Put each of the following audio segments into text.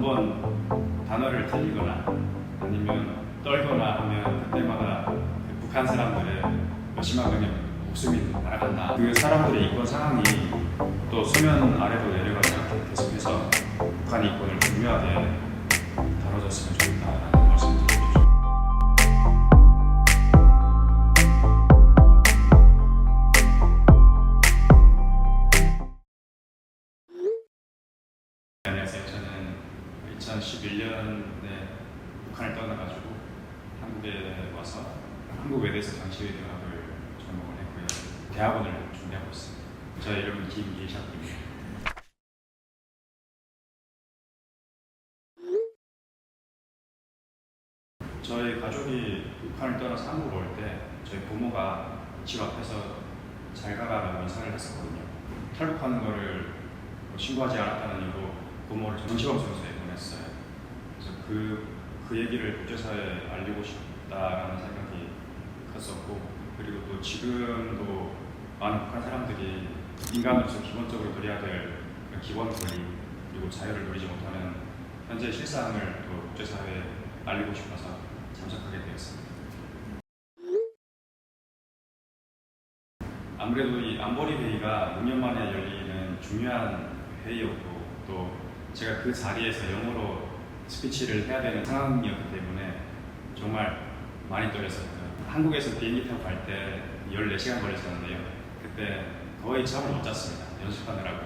번 단어를 틀리거나 아니면 떨거나 하면 그때마다 그 북한 사람들의 몇십만 명의 목숨이 날아간다. 그 사람들의 이권 상황이 또 수면 아래로 내려가지 않게 계속해서 북한의 이권을 중요하게 다뤄졌으면 좋겠다라는 말씀을 드립니다. 안녕하세요. 저는 2011년에 북한을 떠나가지고 한국에 와서 한국 외대에서 장시외대학을 전공을 했고요. 대학원을 준비하고 있습니다. 저의 이름은 김예샷입니다. 저희 가족이 북한을 떠나서 한국으로 올 때 저희 부모가 집 앞에서 잘 가라라고 인사를 했었거든요. 탈북하는 거를 신고하지 않았다는 이유로 부모를 정치범수소에 보냈어요. 그래서 그 얘기를 국제사회에 알리고 싶다라는 생각이 컸었고, 그리고 또 지금도 많은 북한 사람들이 인간으로서 기본적으로 누려야 될 기본 권리 그리고 자유를 누리지 못하는 현재 실상을 또 국제사회에 알리고 싶어서 참석하게 되었습니다. 아무래도 이 안보리 회의가 6년 만에 열리는 중요한 회의였고, 또 제가 그 자리에서 영어로 스피치를 해야 되는 상황이었기 때문에 정말 많이 떨렸었고요. 한국에서 비행기 타고 갈 때 14시간 걸렸었는데요. 그때 거의 잠을 못 잤습니다. 연습하느라고.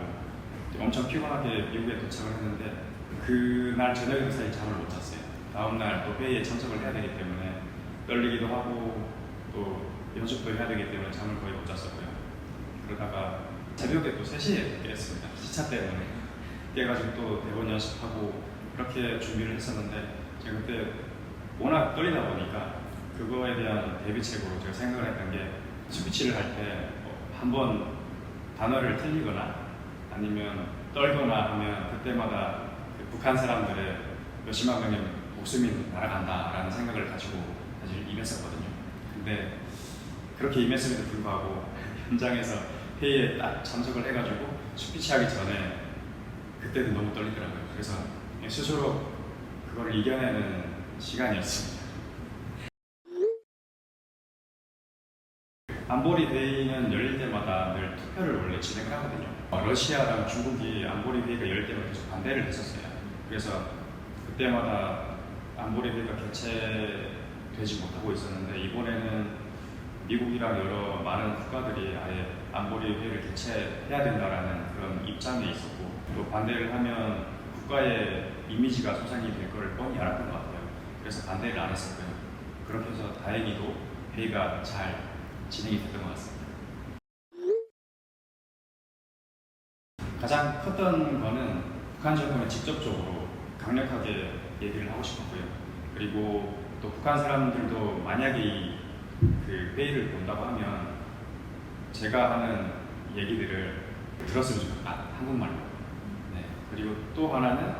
엄청 피곤하게 미국에 도착을 했는데 그날 저녁에 사이 잠을 못 잤어요. 다음날 또 회의에 참석을 해야 되기 때문에 떨리기도 하고 또 연습도 해야 되기 때문에 잠을 거의 못 잤었고요. 그러다가 새벽에 또 3시에 깼습니다. 시차 때문에. 깨가지고 또 대본 연습하고 그렇게 준비를 했었는데 제가 그때 워낙 떨리다 보니까 그거에 대한 대비책으로 제가 생각을 했던 게 스피치를 할 때 한번 단어를 틀리거나 아니면 떨거나 하면 그때마다 그 북한 사람들의 몇십만 명의 목숨이 날아간다라는 생각을 가지고 사실 임했었거든요. 근데 그렇게 임했음에도 불구하고 현장에서 회의에 딱 참석을 해가지고 스피치하기 전에 그때도 너무 떨리더라고요. 그래서 스스로 그걸 이겨내는 시간이었습니다. 안보리 회의는 열릴 때마다 늘 투표를 원래 진행을 하거든요. 러시아랑 중국이 안보리 회의가 열릴 때마다 계속 반대를 했었어요. 그래서 그때마다 안보리 회의가 개최되지 못하고 있었는데 이번에는 미국이랑 여러 많은 국가들이 아예 안보리 회의를 개최해야 된다라는 그런 입장에 있었고, 또 반대를 하면 국가의 이미지가 손상이 될 거를 뻔히 알았던 것 같아요. 그래서 반대를 안 했었고요. 그렇게 해서 다행히도 회의가 잘 진행이 됐던 것 같습니다. 가장 컸던 거는 북한 정권에 직접적으로 강력하게 얘기를 하고 싶었고요. 그리고 또 북한 사람들도 만약에 그 회의를 본다고 하면 제가 하는 얘기들을 들었으면 좋겠다. 한국말로. 네. 그리고 또 하나는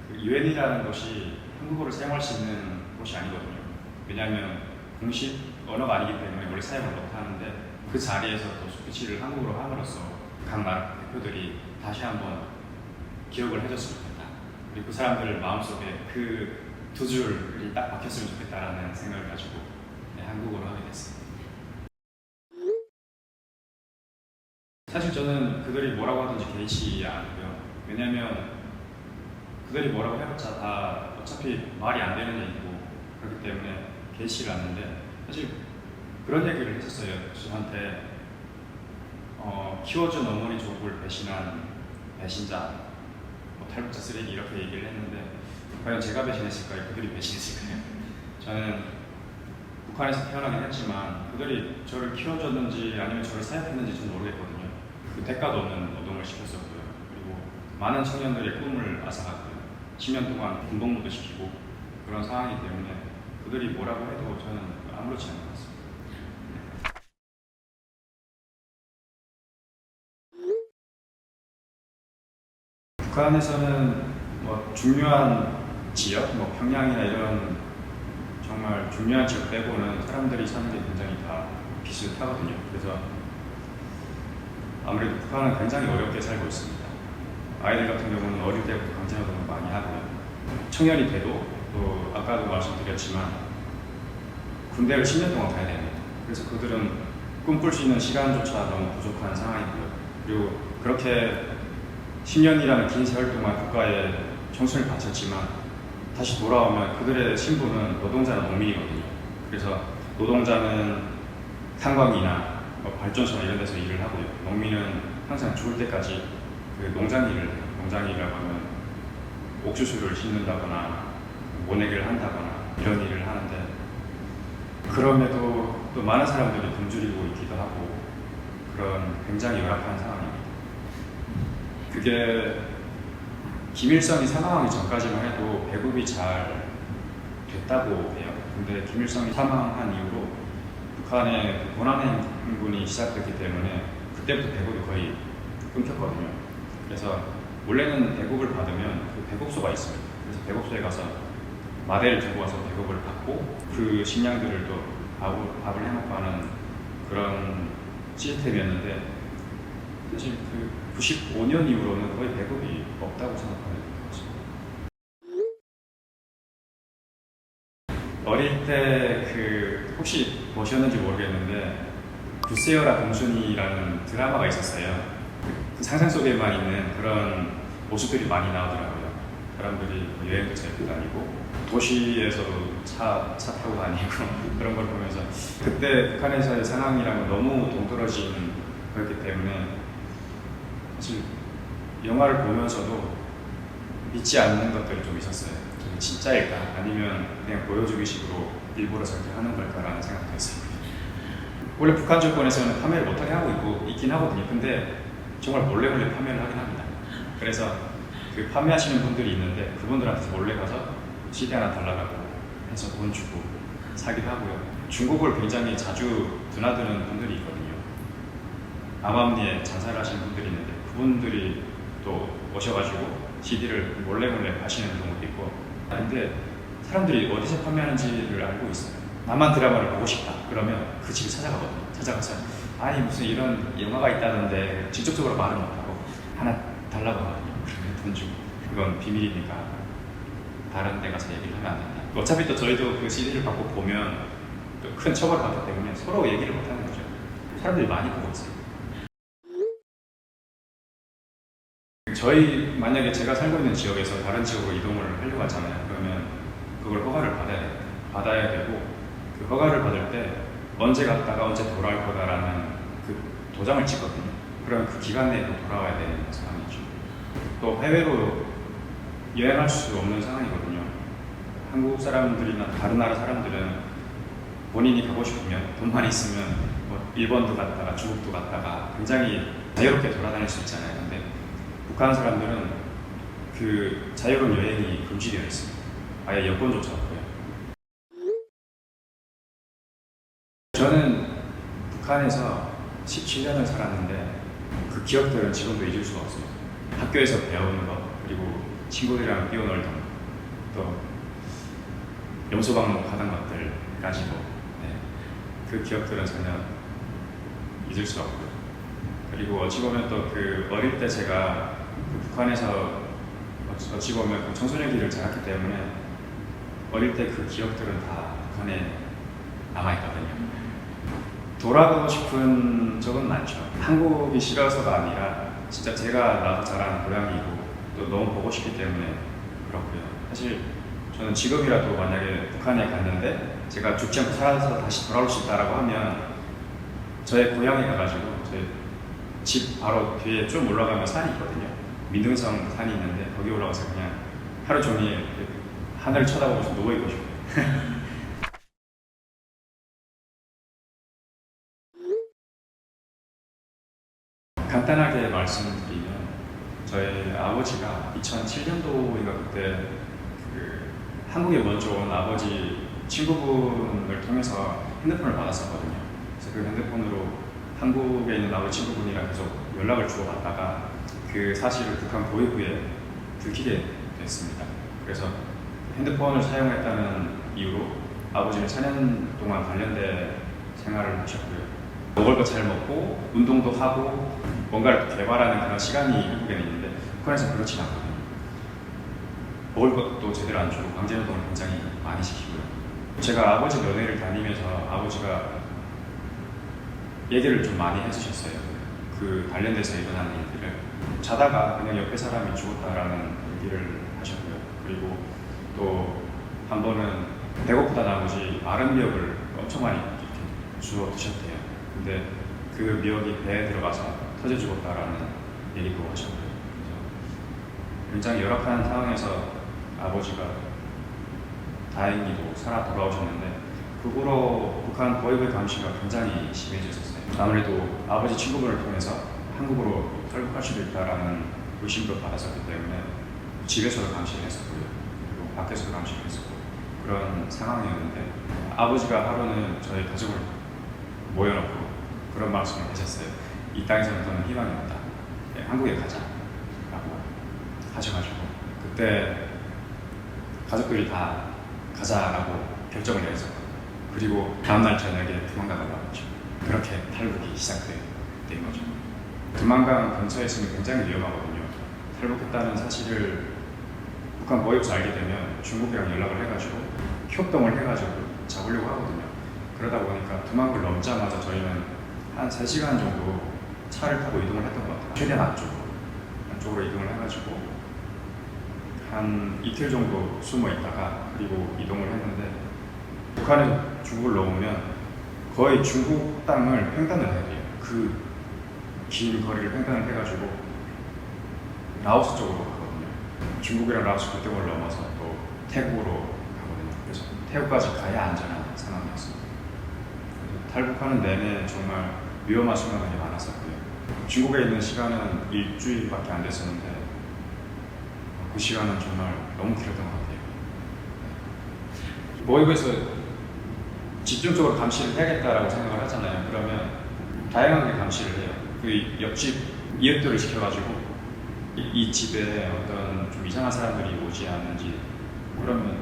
그 유엔이라는 곳이 한국어를 사용할 수 있는 곳이 아니거든요. 왜냐하면 공식 언어가 아니기 때문에 원래 사용을 못 하는데 그 자리에서 또 스피치를 한국어로 함으로써 각 나라 대표들이 다시 한번 기억을 해줬으면 좋겠다. 그리고 그 사람들 마음속에 그 두 줄이 딱 박혔으면 좋겠다라는 생각을 가지고 한국어로 하게 됐습니다. 사실 저는 그들이 뭐라고 하든지 개의치 않고요. 왜냐하면 그들이 뭐라고 해봤자 다 어차피 말이 안 되는 얘기고 그렇기 때문에 개의치를 않는데, 사실 그런 얘기를 했었어요. 저한테 키워준 어머니 조국을 배신한 배신자, 탈북자 쓰레기 이렇게 얘기를 했는데 과연 제가 배신했을까요? 그들이 배신했을까요? 저는 북한에서 태어나긴 했지만 그들이 저를 키워줬는지 아니면 저를 사역했는지 저는 모르겠거든요. 그 대가도 없는 노동을 시켰었고요. 그리고 많은 청년들의 꿈을 앗아갔고요. 10년 동안 군복무도 시키고 그런 상황이기 때문에 그들이 뭐라고 해도 저는 아무렇지 않은 것 같습니다. 북한에서는 뭐 중요한 지역, 뭐 평양이나 이런 정말 중요한 지역 빼고는 사람들이 사는 게 굉장히 다 비슷하거든요. 그래서 아무래도 북한은 굉장히 어렵게 살고 있습니다. 아이들 같은 경우는 어릴 때부터 강제노동을 많이 하고요. 청년이 돼도 또 아까도 말씀드렸지만 군대를 10년 동안 가야 됩니다. 그래서 그들은 꿈꿀 수 있는 시간조차 너무 부족한 상황이고요. 그리고 그렇게 10년이라는 긴 세월 동안 국가에 청춘을 바쳤지만 다시 돌아오면 그들의 신분은 노동자나 농민이거든요. 그래서 노동자는 탄광이나 발전소나 이런 데서 일을 하고요. 농민은 항상 죽을 때까지 그 농장 일을 해요. 농장 일이라고 하면 옥수수를 심는다거나 모내기를 한다거나 이런 일을 하는데 그럼에도 또 많은 사람들이 굶주리고 있기도 하고 그런 굉장히 열악한 상황입니다. 그게 김일성이 사망하기 전까지만 해도 배급이 잘 됐다고 해요. 근데 김일성이 사망한 이후로 북한의 고난행군이 시작됐기 때문에 그때부터 배급이 거의 끊겼거든요. 그래서 원래는 배급을 받으면 그 배급소가 있습니다. 그래서 배급소에 가서 마대를 두고 와서 배급을 받고 그 식량들을 또 밥을 해먹고 하는 그런 시스템이었는데 사실 그 95년 이후로는 거의 배급이 없다고 생각하는 것입니다. 어릴 때 그 혹시 보셨는지 모르겠는데 구세여라 공순이라는 드라마가 있었어요. 그 상상 속에만 있는 그런 모습들이 많이 나오더라고요. 사람들이 여행도 잘 다니고 도시에서도 차 타고 다니고 그런 걸 보면서 그때 북한에서의 상황이랑은 너무 동떨어진 거였기 때문에 사실 영화를 보면서도 믿지 않는 것들이 좀 있었어요. 저게 진짜일까? 아니면 그냥 보여주기 식으로 일부러 저렇게 하는 걸까라는 생각도 했어요. 원래 북한 정권에서는 판매를 못하게 하고 있긴 하거든요. 근데 정말 몰래 판매를 하긴 합니다. 그래서 그 판매하시는 분들이 있는데 그분들한테 몰래 가서 CD 하나 달라고 해서 돈 주고 사기도 하고요. 중국을 굉장히 자주 드나드는 분들이 있거든요. 암암리에 장사를 하시는 분들이 있는데 그분들이 또 오셔가지고 CD를 몰래 파시는 경우도 있고. 근데 사람들이 어디서 판매하는지를 알고 있어요. 나만 드라마를 보고 싶다 그러면 그 집을 찾아가거든요. 찾아가서 아니 무슨 이런 영화가 있다던데 직접적으로 말은 못하고 하나 달라고 하거든요. 그러면 돈 주고 그건 비밀이니까 다른 데 가서 얘기를 하면 안 된다. 어차피 또 저희도 그 CD를 받고 보면 또 큰 처벌을 받기 때문에 서로 얘기를 못 하는 거죠. 사람들이 많이 보고 있어요. 저희 만약에 제가 살고 있는 지역에서 다른 지역으로 이동을 하려고 하잖아요. 그러면 그걸 허가를 받아야 되고 그 허가를 받을 때 언제 갔다가 언제 돌아올 거다라는 그 도장을 찍거든요. 그러면 그 기간 내에 돌아와야 되는 상황이죠. 또 해외로 여행할 수 없는 상황이거든요. 한국 사람들이나 다른 나라 사람들은 본인이 가고 싶으면 돈만 있으면 뭐 일본도 갔다가 중국도 갔다가 굉장히 자유롭게 돌아다닐 수 있잖아요. 근데 북한 사람들은 그 자유로운 여행이 금지되어 있습니다. 아예 여권조차 없고요. 저는 북한에서 17년을 살았는데 그 기억들은 지금도 잊을 수가 없습니다. 학교에서 배우는 것, 그리고 친구들이랑 뛰어놀던 것, 또 염소방목 하던 것들까지도 그 기억들은 전혀 잊을 수가 없고요. 그리고 어찌 보면 또 그 어릴 때 제가 그 북한에서 어찌 보면 그 청소년 기를 자랐기 때문에 어릴 때 그 기억들은 다 북한에 남아있거든요. 돌아가고 싶은 적은 많죠. 한국이 싫어서가 아니라 진짜 제가 나서 자란 고향이고 또 너무 보고 싶기 때문에 그렇고요. 사실 저는 지금이라도 만약에 북한에 갔는데 제가 죽지 않고 살아서 다시 돌아올 수 있다라고 하면 저의 고향에 가가지고 저희 집 바로 뒤에 좀 올라가면 산이 있거든요. 민등성 산이 있는데 거기 올라가서 그냥 하루 종일 하늘을 쳐다보면서 누워있고 싶어요. 간단하게 말씀드리면 저희 아버지가 2007년도인가 그때 그 한국에 먼저 온 아버지 친구분을 통해서 핸드폰을 받았었거든요. 그래서 그 핸드폰으로 한국에 있는 아버지 친구분이랑 계속 연락을 주고받다가 그 사실을 북한 보위부에 들키게 됐습니다. 그래서 핸드폰을 사용했다는 이유로 아버지는 4년 동안 관련된 생활을 하셨고요. 먹을 거 잘 먹고 운동도 하고 뭔가를 개발하는 그런 시간이 한국에는 있는데 북한에서 그렇진 않거든요. 먹을 것도 제대로 안 주고 강제노동을 굉장히 많이 시키고요. 제가 아버지 면회를 다니면서 아버지가 얘기를 좀 많이 해주셨어요. 그 관련돼서 일어나는 일들을 자다가 그냥 옆에 사람이 죽었다라는 얘기를 하셨고요. 그리고 또 한 번은 배고프다는 아버지 마른 미역을 엄청 많이 이렇게 주워 드셨대요. 근데 그 미역이 배에 들어가서 터져 죽었다라는 얘기도 하셨고요. 그래서 굉장히 열악한 상황에서 아버지가 다행히도 살아 돌아오셨는데 그 후로 북한 보위부의 감시가 굉장히 심해졌었어요. 아무래도 아버지 친구분을 통해서 한국으로 탈북할 수도 있다라는 의심도 받았었기 때문에 집에서도 감시를 했었고요. 그리고 밖에서도 감시를 했었고 그런 상황이었는데 아버지가 하루는 저희 가족을 모여놓고 그런 말씀을 하셨어요. 이 땅에서는 더는 희망이 없다. 네, 한국에 가자라고 하셔가지고 그때 가족들이 다 가자라고 결정을 내렸었거든요. 그리고 다음날 저녁에 두만강을 나왔죠. 그렇게 탈북이 시작된 거죠. 두만강 근처에 있으면 굉장히 위험하거든요. 탈북했다는 사실을 북한 보위부에서 알게 되면 중국이랑 연락을 해가지고 협동을 해가지고 잡으려고 하거든요. 그러다 보니까 두만강을 넘자마자 저희는 한 3시간 정도 차를 타고 이동을 했던 것 같아요. 최대한 안쪽으로 이동을 해가지고 한 이틀 정도 숨어 있다가 그리고 이동을 했는데 북한에 중국을 넘으면 거의 중국 땅을 횡단을 해야 돼요. 그 긴 거리를 횡단을 해가지고 라오스 쪽으로 가거든요. 중국이랑 라오스 국경을 넘어서 또 태국으로 가거든요. 그래서 태국까지 가야 안전한 상황이었습니다. 탈북하는 내내 정말 위험한 순간들이 많았었고요. 중국에 있는 시간은 일주일밖에 안 됐었는데 그 시간은 정말 너무 길었던 것 같아요. 보위부에서 집중적으로 감시를 해야겠다라고 생각을 하잖아요. 그러면 다양하게 감시를 해요. 그 옆집 이웃들을 시켜가지고 이 집에 어떤 좀 이상한 사람들이 오지 않는지 그러면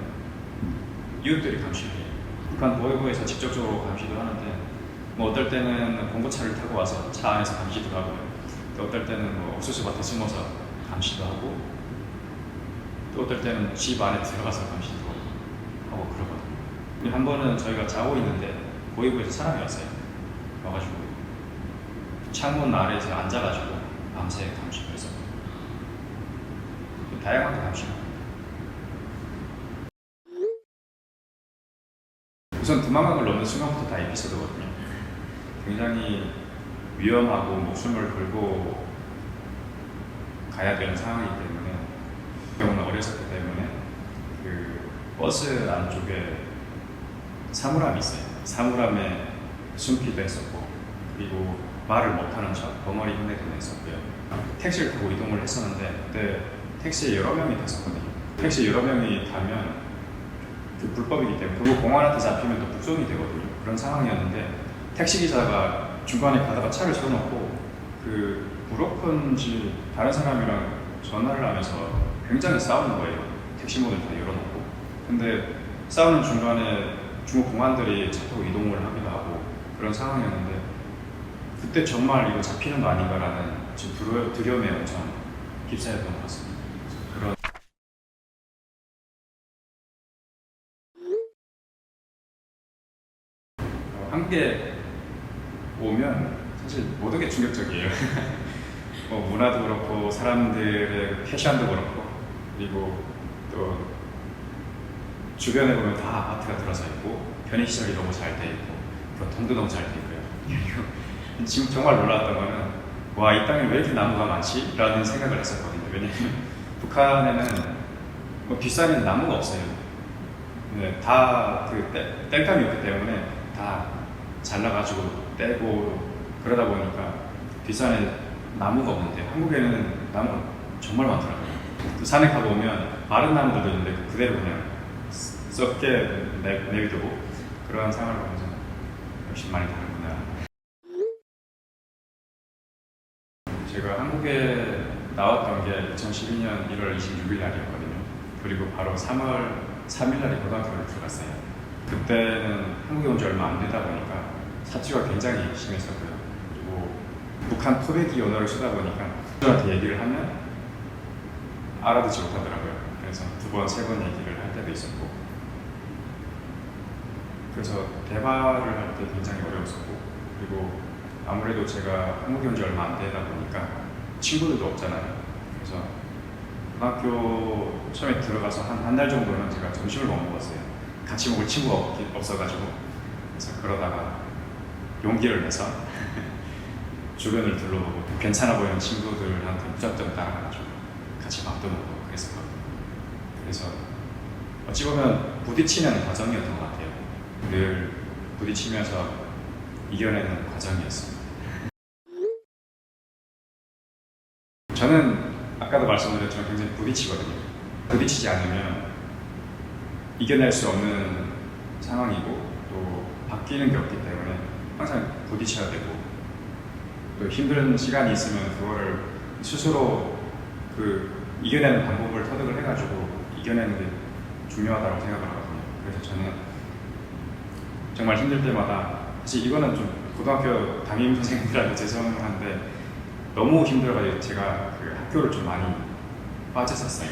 이웃들이 감시를 해요. 북한 보위부에서 직접적으로 감시도 하는데 뭐 어떨 때는 공고차를 타고 와서 차 안에서 감시도 하고요. 또 어떨 때는 뭐 옥수수밭에 숨어서 감시도 하고 또 어떨 때는 집 안에 들어가서 감시도 하고 그러거든요. 한 번은 저희가 자고 있는데 보위부에서 사람이 왔어요. 와가지고 창문 아래에서 앉아가지고 밤새 감시를 했었거든요. 다양하게 감시를 합니다. 우선 두만강을 넘는 순간부터 다 에피소드거든요. 굉장히 위험하고 목숨을 걸고 가야 되는 상황이기 때문에 경우는 어렸었기 때문에 그 버스 안쪽에 사물함이 있어요. 사물함에 숨기도 했었고 그리고 말을 못하는 척 벙어리 흉내도 냈었고요. 택시를 타고 이동을 했었는데 그때 택시에 여러 명이 탔었거든요. 택시에 여러 명이 타면 그 불법이기 때문에 그리고 공안한테 잡히면 또 북송이 되거든요. 그런 상황이었는데 택시기사가 중간에 가다가 차를 세워놓고 그 무릎건지 다른 사람이랑 전화를 하면서 굉장히 싸우는 거예요. 택시 문을 다 열어놓고. 근데 싸우는 중간에 중국 공안들이 차 타고 이동을 하기도 하고 그런 상황이었는데 그때 정말 이거 잡히는 거 아닌가라는 지금 두려움에 엄청 휩싸였던 것 같습니다. 그런 한국에 오면 사실 모든 게 충격적이에요. 뭐 문화도 그렇고 사람들의 패션도 그렇고 그리고 또 주변에 보면 다 아파트가 들어서 있고 편의시설이 너무 잘 돼 있고 교통도 너무 잘 돼 있고요. 지금 정말 놀랐던 거는 와, 이 땅에 왜 이렇게 나무가 많지? 라는 생각을 했었거든요. 왜냐면 북한에는 뭐 뒷산에는 나무가 없어요. 네, 다그 땔감이 없기 때문에 다 잘라가지고 떼고 그러다 보니까 뒷산에 나무가 없는데 한국에는 나무가 정말 많더라고요. 그 산에 가보면 마른 나무들도 있는데 그대로 그냥 썩게 내비두고 그런 상황을 보면서 역시 많이 다르구나. 제가 한국에 나왔던 게 2012년 1월 26일 날이었거든요. 그리고 바로 3월 3일 날에 고등학교를 들어갔어요. 그때는 한국에 온 지 얼마 안 되다 보니까 사투가 굉장히 심했었고요. 그리고 북한 토백이 언어를 쓰다 보니까 친구한테 얘기를 하면 알아듣지 못하더라고요. 그래서 두 번, 세 번 얘기를 할 때도 있었고, 그래서 대화를 할 때 굉장히 어려웠었고, 그리고 아무래도 제가 한국에 온 지 얼마 안 되다 보니까 친구들도 없잖아요. 그래서 고등학교 처음에 들어가서 한 달 정도는 제가 점심을 못 먹었어요. 같이 먹을 친구가 없어가지고. 그래서 그러다가 용기를 내서 주변을 둘러보고 괜찮아 보이는 친구들한테 무작정 따라가가지고 같이 밥도 먹고 그랬었거든요. 그래서 어찌 보면 부딪히는 과정이었던 것 같아요. 늘 부딪히면서 이겨내는 과정이었습니다. 저는 아까도 말씀드렸지만 굉장히 부딪히거든요. 부딪히지 않으면 이겨낼 수 없는 상황이고 또 바뀌는 게 없기 때문에 항상 부딪혀야 되고, 또 힘든 시간이 있으면 그거를 스스로 이겨내는 방법을 터득을 해가지고 이겨내는 게 중요하다고 생각을 하거든요. 그래서 저는 정말 힘들 때마다, 사실 이거는 좀 고등학교 담임 선생님들한테 죄송한데 너무 힘들어가지고 제가 학교를 좀 많이 빠졌었어요.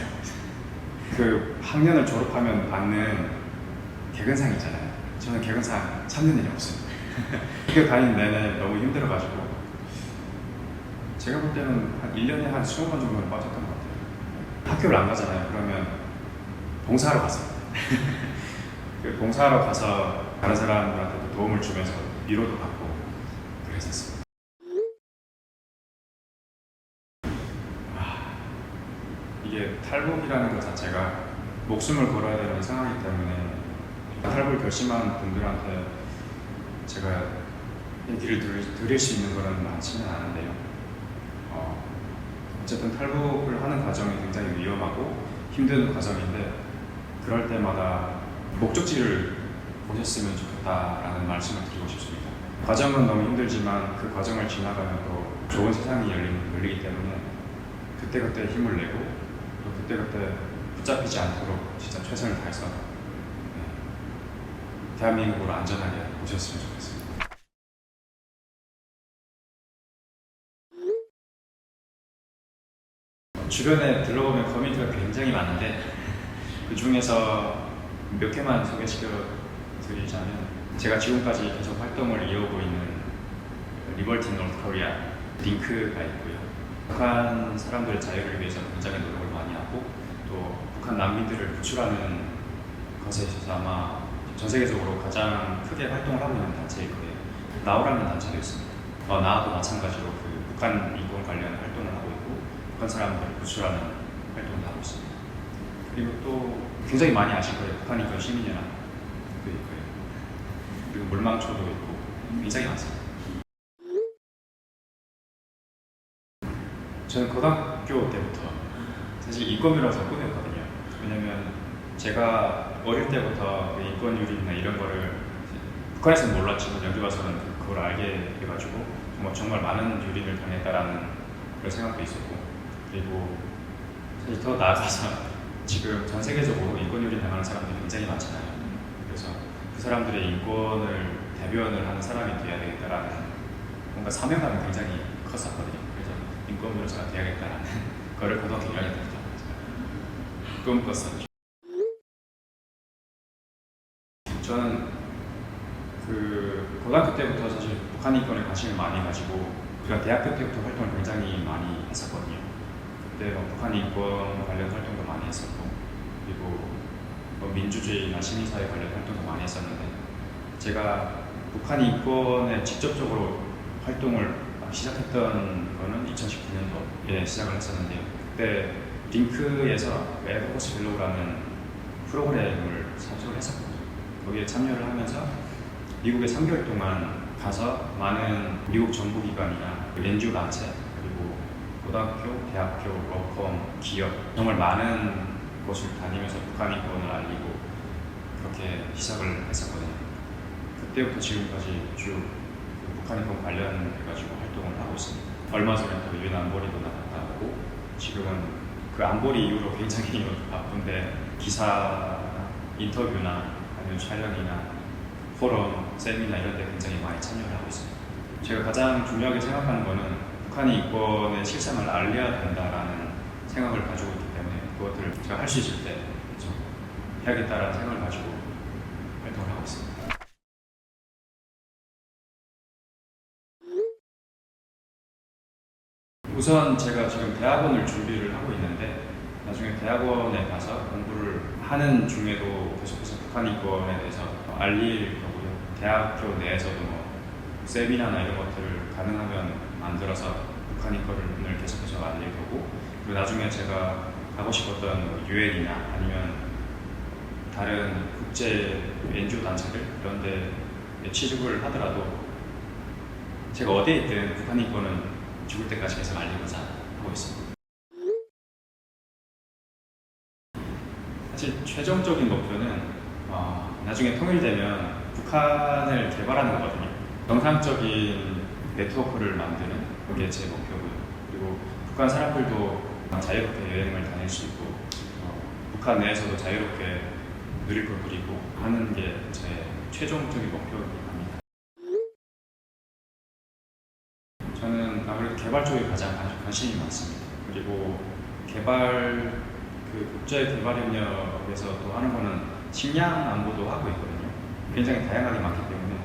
학년을 졸업하면 받는 개근상 있잖아요. 저는 개근상 찾는 일이 없어요. 학교 다니는 내내 너무 힘들어가지고 제가 볼 때는 한 1년에 한 20번 정도는 빠졌던 것 같아요. 학교를 안 가잖아요. 그러면 봉사하러 갔어요. 봉사하러 가서 다른 사람들한테도 도움을 주면서 위로도 받고 그랬었어요. 이게 탈북이라는 것 자체가 목숨을 걸어야 되는 상황이기 때문에 탈북을 결심한 분들한테 제가 얘기를 드릴 수 있는 거는 많지는 않은데요. 어쨌든 탈북을 하는 과정이 굉장히 위험하고 힘든 과정인데, 그럴 때마다 목적지를 보셨으면 좋겠다라는 말씀을 드리고 싶습니다. 과정은 너무 힘들지만 그 과정을 지나가면 또 좋은 세상이 열리기 때문에 그때그때 힘을 내고 또 그때그때 붙잡히지 않도록 진짜 최선을 다해서 대한민국으로 안전하게 오셨으면 좋겠습니다. 주변에 둘러보면 커뮤니티가 굉장히 많은데 그 중에서 몇 개만 소개시켜 드리자면, 제가 지금까지 계속 활동을 이어오고 있는 리버티 노스 코리아 링크가 있고요. 북한 사람들의 자유를 위해서 굉장히 노력을 많이 하고 또 북한 난민들을 구출하는 것에 있어서 아마 전 세계적으로 가장 크게 활동을 하고 있는 단체일 거예요. 나우라는 단체도 있습니다. 나하고 마찬가지로 북한 인권 관련 활동을 하고 있고 북한 사람들을 구출하는 활동도 하고 있습니다. 그리고 또 굉장히 많이 아실 거예요. 북한 인권 시민연합도 있고요. 그리고 물망초도 있고 굉장히 많습니다. 저는 고등학교 때부터 사실 인권위로서 꿈이었거든요. 왜냐면 제가 어릴 때부터 인권유린이나 이런 거를 북한에서는 몰랐지만 여기 와서는 그걸 알게 돼가지고 정말 많은 유린을 당했다라는 그런 생각도 있었고, 그리고 사실 더 나아가서 지금 전 세계적으로 인권유린 당하는 사람들이 굉장히 많잖아요. 그래서 그 사람들의 인권을 대변을 하는 사람이 돼야 되겠다라는 뭔가 사명감이 굉장히 컸었거든요. 그래서 인권 변호사가 돼야겠다라는 거를 고등학교 1학년 때부터 꿈꿨었죠. 저는 고등학교 때부터 사실 북한 인권에 관심을 많이 가지고 대학교 때부터 활동을 굉장히 많이 했었거든요. 그때 북한 인권 관련 활동도 많이 했었고, 그리고 민주주의나 시민사회 관련 활동도 많이 했었는데, 제가 북한 인권에 직접적으로 활동을 시작했던 거는 2019년도에 시작을 했었는데요. 그때 링크에서 에버코스 벨로우라는 프로그램을 참석을 했었거든요. 거기에 참여를 하면서 미국에 3개월 동안 가서 많은 미국 정부기관이나 NGO 단체, 그리고 고등학교, 대학교, 로펌, 기업, 정말 많은 곳을 다니면서 북한 인권을 알리고 그렇게 시작을 했었거든요. 그때부터 지금까지 쭉 북한 인권 관련해가지고 활동을 하고 있습니다. 얼마 전에 또 유엔 안보리도 나갔다 오고, 지금은 그 안보리 이후로 굉장히 바쁜데 기사, 인터뷰나 아니면 촬영이나 포럼, 세미나 이런 데 굉장히 많이 참여를 하고 있습니다. 제가 가장 중요하게 생각하는 거는 북한이 인권의 실상을 알려야 된다라는 생각을 가지고 있기 때문에 그것들을 제가 할 수 있을 때 좀 해야겠다라는 생각을 가지고 활동을 하고 있습니다. 우선 제가 지금 대학원을 준비를 하고 있는데 나중에 대학원에 가서 공부를 하는 중에도 계속해서 북한인권에 대해서 알릴 거고요. 대학교 내에서도 뭐 세미나나 이런 것들을 가능하면 만들어서 북한인권을 계속해서 알릴 거고, 그리고 나중에 제가 가고 싶었던 뭐 유엔이나 아니면 다른 국제 NGO 단체들 이런 데 취직을 하더라도 제가 어디에 있든 북한인권은 죽을 때까지 계속 알리고자 하고 있습니다. 사실 최종적인 목표는 나중에 통일되면 북한을 개발하는 거거든요. 정상적인 네트워크를 만드는 그게 제 목표고요. 그리고 북한 사람들도 자유롭게 여행을 다닐 수 있고 북한 내에서도 자유롭게 누릴 걸 누리고 하는 게 제 최종적인 목표이긴 합니다. 저는 아무래도 개발 쪽에 가장 관심이 많습니다. 그리고 개발, 국제 개발 협력에서 또 하는 거는 식량 안보도 하고 있거든요. 굉장히 다양하게 많기 때문에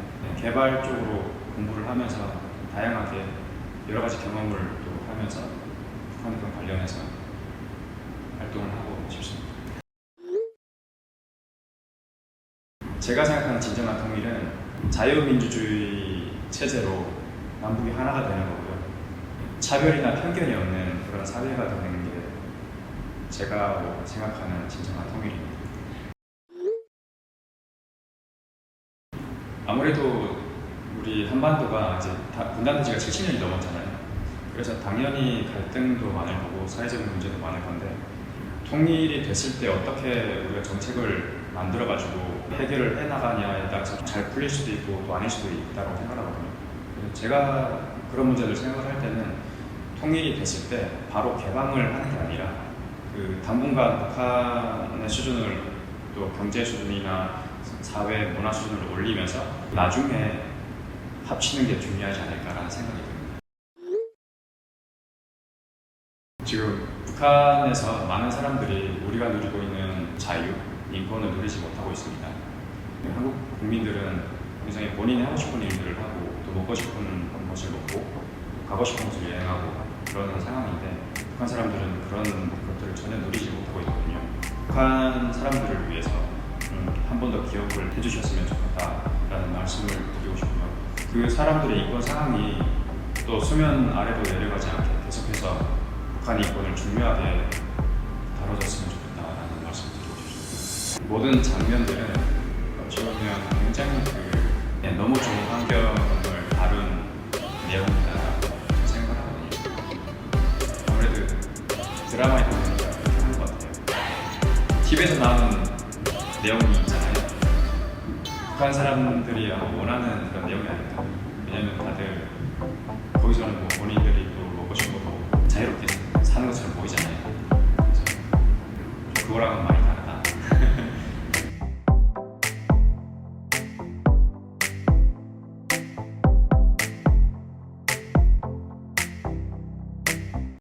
개발 쪽으로 공부를 하면서 다양하게 여러 가지 경험을 또 하면서 북한과 관련해서 활동을 하고 싶습니다. 제가 생각하는 진정한 통일은 자유민주주의 체제로 남북이 하나가 되는 거고요. 차별이나 편견이 없는 그런 사회가 되는 게 제가 생각하는 진정한 통일입니다. 아무래도 우리 한반도가 이제 분단된 지가 70년이 넘었잖아요. 그래서 당연히 갈등도 많을 거고 사회적인 문제도 많을 건데 통일이 됐을 때 어떻게 우리가 정책을 만들어가지고 해결을 해나가냐에 따라서 잘 풀릴 수도 있고 또 아닐 수도 있다고 생각하거든요. 제가 그런 문제를 생각을 할 때는 통일이 됐을 때 바로 개방을 하는 게 아니라 당분간 북한의 수준을 또 경제 수준이나 사회 문화 수준을 올리면서 나중에 합치는 게 중요하지 않을까라는 생각이 듭니다. 지금 북한에서 많은 사람들이 우리가 누리고 있는 자유, 인권을 누리지 못하고 있습니다. 한국 국민들은 굉장히 본인이 하고 싶은 일들을 하고 또 먹고 싶은 것을 먹고 가고 싶은 곳을 여행하고 그러는 상황인데 북한 사람들은 그런 것들을 전혀 누리지 못하고 있거든요. 북한 사람들을 위해서 한 번 더 기억을 해주셨으면 좋겠다라는 말씀을 드리고 싶고요. 그 사람들의 인권 상황이 또 수면 아래로 내려가지 않게 계속해서 북한의 인권을 중요하게 다뤄졌으면 좋겠다라는 말씀을 드리고 싶습니다. 모든 장면들은 어찌 보면 굉장히 너무 좋은 환경을 다룬 내용이다라고 생각을 하거든요. 아무래도 드라마에 보니까 그렇게 하는 것 같아요. TV에서 나오는 내용이 있잖아요. 북한 사람들이 원하는 그런 내용이 아닙니다. 왜냐면 다들 거기서는 뭐 본인들이 또 먹고 싶은 거고 자유롭게 사는 것처럼 보이잖아요. 그래서 그거랑은 많이